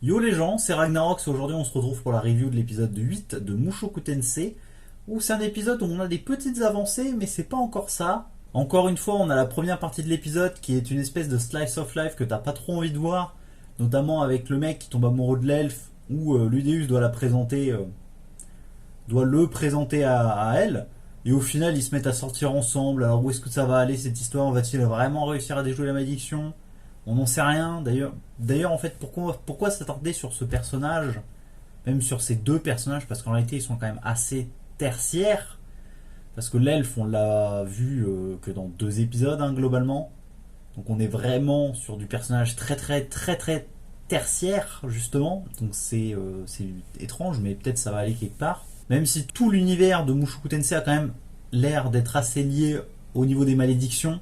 Yo les gens, c'est Ragnarox. Aujourd'hui on se retrouve pour la review de l'épisode 8 de Mushoku Tensei, où c'est un épisode où on a des petites avancées mais c'est pas encore ça. Encore une fois on a la première partie de l'épisode qui est une espèce de slice of life que t'as pas trop envie de voir, notamment avec le mec qui tombe amoureux de l'elfe, où Ludeus doit le présenter à elle, et au final ils se mettent à sortir ensemble. Alors où est-ce que ça va aller cette histoire? Va-t-il vraiment réussir à déjouer la malédiction? On n'en sait rien. D'ailleurs, en fait, pourquoi s'attarder sur ce personnage, même sur ces deux personnages, parce qu'en réalité, ils sont quand même assez tertiaires. Parce que l'elfe, on l'a vu que dans 2 épisodes, hein, globalement. Donc on est vraiment sur du personnage très très très très tertiaire, justement. Donc c'est étrange, mais peut-être ça va aller quelque part. Même si tout l'univers de Mushoku Tensei a quand même l'air d'être assez lié au niveau des malédictions,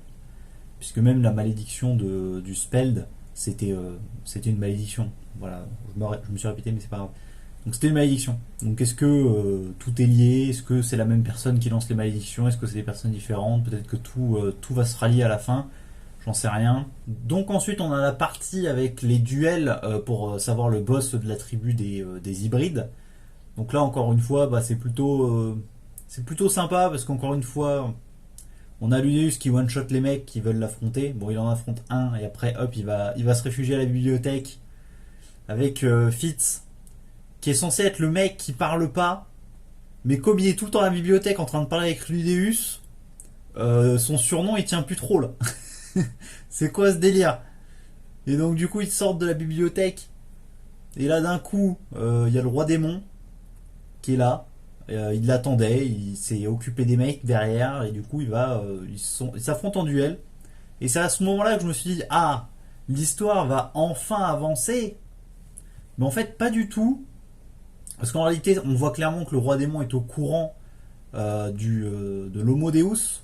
puisque même la malédiction du Speld, c'était une malédiction. Voilà, je me suis répété, mais c'est pas grave. Donc c'était une malédiction. Donc est-ce que tout est lié? Est-ce que c'est la même personne qui lance les malédictions? Est-ce que c'est des personnes différentes? Peut-être que tout va se rallier à la fin. J'en sais rien. Donc ensuite on a la partie avec les duels pour savoir le boss de la tribu des hybrides. Donc là encore une fois, bah, c'est plutôt sympa parce qu'encore une fois, on a Ludeus qui one-shot les mecs qui veulent l'affronter. Bon, il en affronte un et après, hop, il va se réfugier à la bibliothèque avec Fitz, qui est censé être le mec qui parle pas. Mais comme il est tout le temps à la bibliothèque en train de parler avec Ludeus, son surnom il tient plus trop là. C'est quoi ce délire? Et donc, du coup, ils sortent de la bibliothèque. Et là, d'un coup, il y a le roi démon qui est là. Il l'attendait, il s'est occupé des mecs derrière et du coup ils s'affrontent en duel. Et c'est à ce moment-là que je me suis dit ah, l'histoire va enfin avancer. Mais en fait pas du tout, parce qu'en réalité on voit clairement que le roi démon est au courant de l'Homo Deus,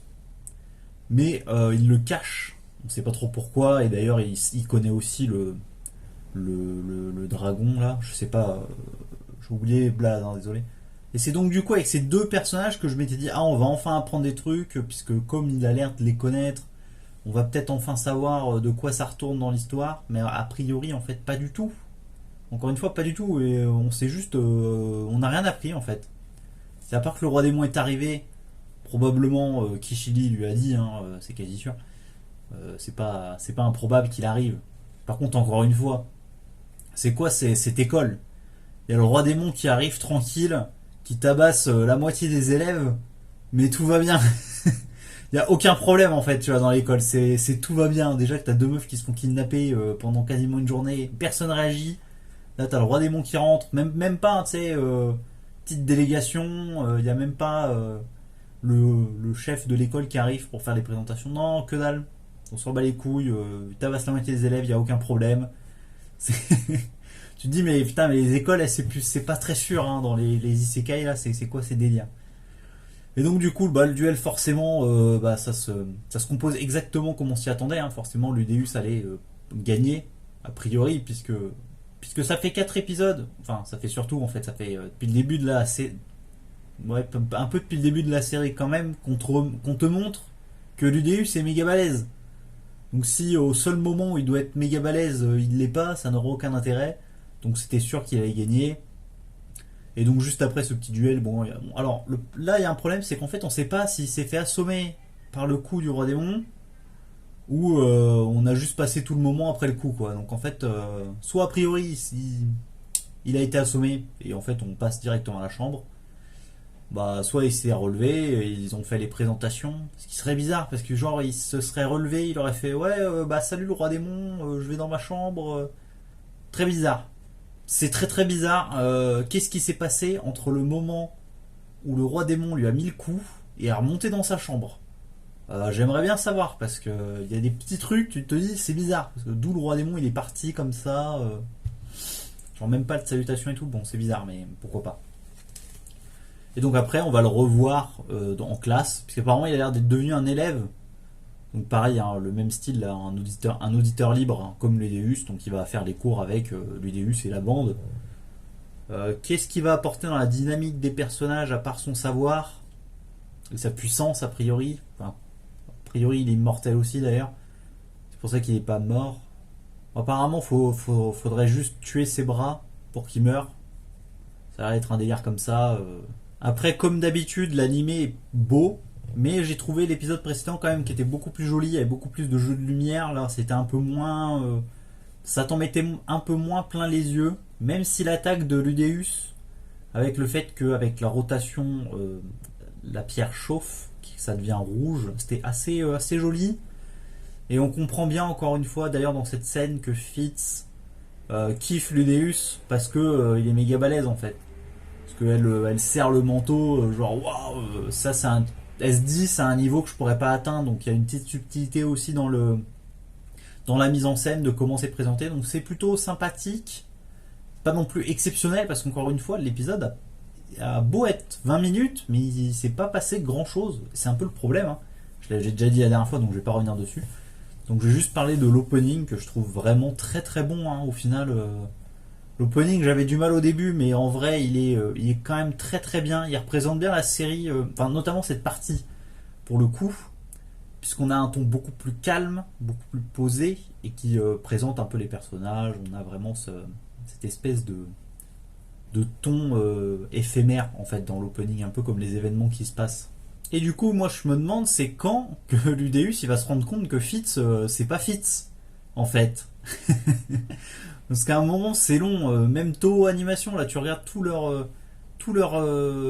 mais il le cache. On ne sait pas trop pourquoi et d'ailleurs il connaît aussi le dragon là. Je sais pas, j'ai oublié, Blad, hein, désolé. Et c'est donc du coup avec ces deux personnages que je m'étais dit ah, on va enfin apprendre des trucs, puisque comme il a l'air de les connaître, on va peut-être enfin savoir de quoi ça retourne dans l'histoire. Mais a priori en fait pas du tout. Encore une fois pas du tout. Et on sait juste, on n'a rien appris en fait. C'est à part que le roi démon est arrivé, probablement Kishili lui a dit, hein, c'est quasi sûr. C'est pas improbable qu'il arrive. Par contre encore une fois, c'est quoi cette école? Il y a le roi démon qui arrive tranquille, qui tabasse la moitié des élèves, mais tout va bien. Il y a aucun problème en fait, tu vois, dans l'école. C'est tout va bien. Déjà que t'as deux meufs qui se font kidnapper pendant quasiment une journée, personne réagit. Là, t'as le roi démon qui rentre, même pas, tu sais, petite délégation. Il y a même pas le chef de l'école qui arrive pour faire les présentations. Non, que dalle. On s'en bat les couilles. Il tabasse la moitié des élèves, il y a aucun problème. Tu te dis mais putain, mais les écoles, c'est pas très sûr, hein, dans les isekai là, c'est quoi ces délires? Et donc du coup, bah, le duel forcément, bah, ça se compose exactement comme on s'y attendait, hein. Forcément Ludeus allait gagner a priori, puisque ça fait 4 épisodes. Enfin, ça fait surtout en fait, ça fait depuis le début de la série, ouais, un peu depuis le début de la série quand même, qu'on te montre que Ludeus est méga balèze. Donc si au seul moment où il doit être méga balèze, il l'est pas, ça n'aura aucun intérêt. Donc c'était sûr qu'il allait gagner. Et donc juste après ce petit duel, bon, alors là il y a un problème, c'est qu'en fait on sait pas s'il s'est fait assommer par le coup du roi démon ou on a juste passé tout le moment après le coup, quoi. Donc en fait, soit a priori il a été assommé et en fait on passe directement à la chambre, bah soit il s'est relevé, et ils ont fait les présentations, ce qui serait bizarre parce que genre il se serait relevé, il aurait fait ouais, bah salut le roi démon, je vais dans ma chambre, très bizarre. C'est très très bizarre. Qu'est-ce qui s'est passé entre le moment où le roi démon lui a mis le coup et est remonté dans sa chambre? J'aimerais bien savoir parce que il y a des petits trucs, tu te dis c'est bizarre. Parce que d'où le roi démon il est parti comme ça, genre même pas de salutation et tout. Bon, c'est bizarre, mais pourquoi pas. Et donc après, on va le revoir en classe, puisqu'apparemment il a l'air d'être devenu un élève. Donc pareil, hein, le même style, là, un auditeur libre, hein, comme Ludeus, donc il va faire les cours avec Ludeus et la bande. Qu'est-ce qu'il va apporter dans la dynamique des personnages à part son savoir et sa puissance a priori? Enfin, a priori il est immortel aussi d'ailleurs. C'est pour ça qu'il n'est pas mort. Apparemment, faudrait juste tuer ses bras pour qu'il meure. Ça va être un délire comme ça. Après, comme d'habitude, l'animé est beau, mais j'ai trouvé l'épisode précédent quand même qui était beaucoup plus joli, il y avait beaucoup plus de jeux de lumière. Là, c'était un peu moins. Ça t'en mettait un peu moins plein les yeux, même si l'attaque de Ludéus, avec le fait qu'avec la rotation, la pierre chauffe, que ça devient rouge, c'était assez joli. Et on comprend bien encore une fois, d'ailleurs dans cette scène, que Fitz kiffe Ludéus parce que il est méga balèze en fait. Parce qu'elle elle serre le manteau, genre waouh, ça c'est un. Elle se dit c'est un niveau que je pourrais pas atteindre, donc il y a une petite subtilité aussi dans la mise en scène de comment c'est présenté, donc c'est plutôt sympathique, pas non plus exceptionnel parce qu'encore une fois l'épisode a beau être 20 minutes, mais il s'est pas passé grand chose, c'est un peu le problème, hein. J'ai déjà dit la dernière fois donc je vais pas revenir dessus. Donc je vais juste parler de l'opening que je trouve vraiment très très bon, hein. Au final, l'opening j'avais du mal au début, mais en vrai il est quand même très très bien. Il représente bien la série, enfin notamment cette partie pour le coup, puisqu'on a un ton beaucoup plus calme, beaucoup plus posé et qui présente un peu les personnages. On a vraiment cette espèce de ton éphémère en fait dans l'opening, un peu comme les événements qui se passent. Et du coup, moi je me demande c'est quand que Ludéus il va se rendre compte que Fitz c'est pas Fitz en fait. Parce qu'à un moment c'est long, même Toho Animation là tu regardes tout leur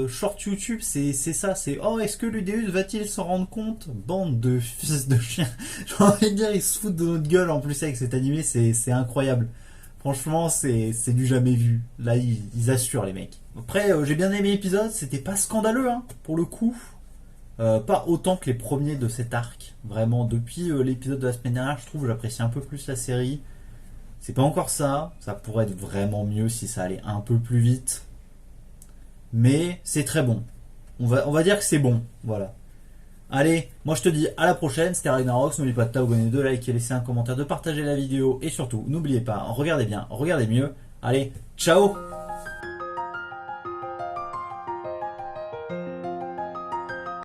short YouTube, c'est ça, c'est oh est-ce que Ludéus va-t-il s'en rendre compte? Bande de fils de chiens. J'ai envie de dire ils se foutent de notre gueule en plus avec cet animé, c'est incroyable. Franchement c'est du jamais vu. Là ils assurent les mecs. Après j'ai bien aimé l'épisode, c'était pas scandaleux hein, pour le coup. Pas autant que les premiers de cet arc. Vraiment, depuis l'épisode de la semaine dernière, je trouve j'apprécie un peu plus la série. C'est pas encore ça. Ça pourrait être vraiment mieux si ça allait un peu plus vite. Mais c'est très bon. On va dire que c'est bon. Voilà. Allez, moi je te dis à la prochaine. C'était Ragnarox. N'oubliez pas de t'abonner, de liker, laisser un commentaire, de partager la vidéo. Et surtout, n'oubliez pas, regardez bien, regardez mieux. Allez, ciao!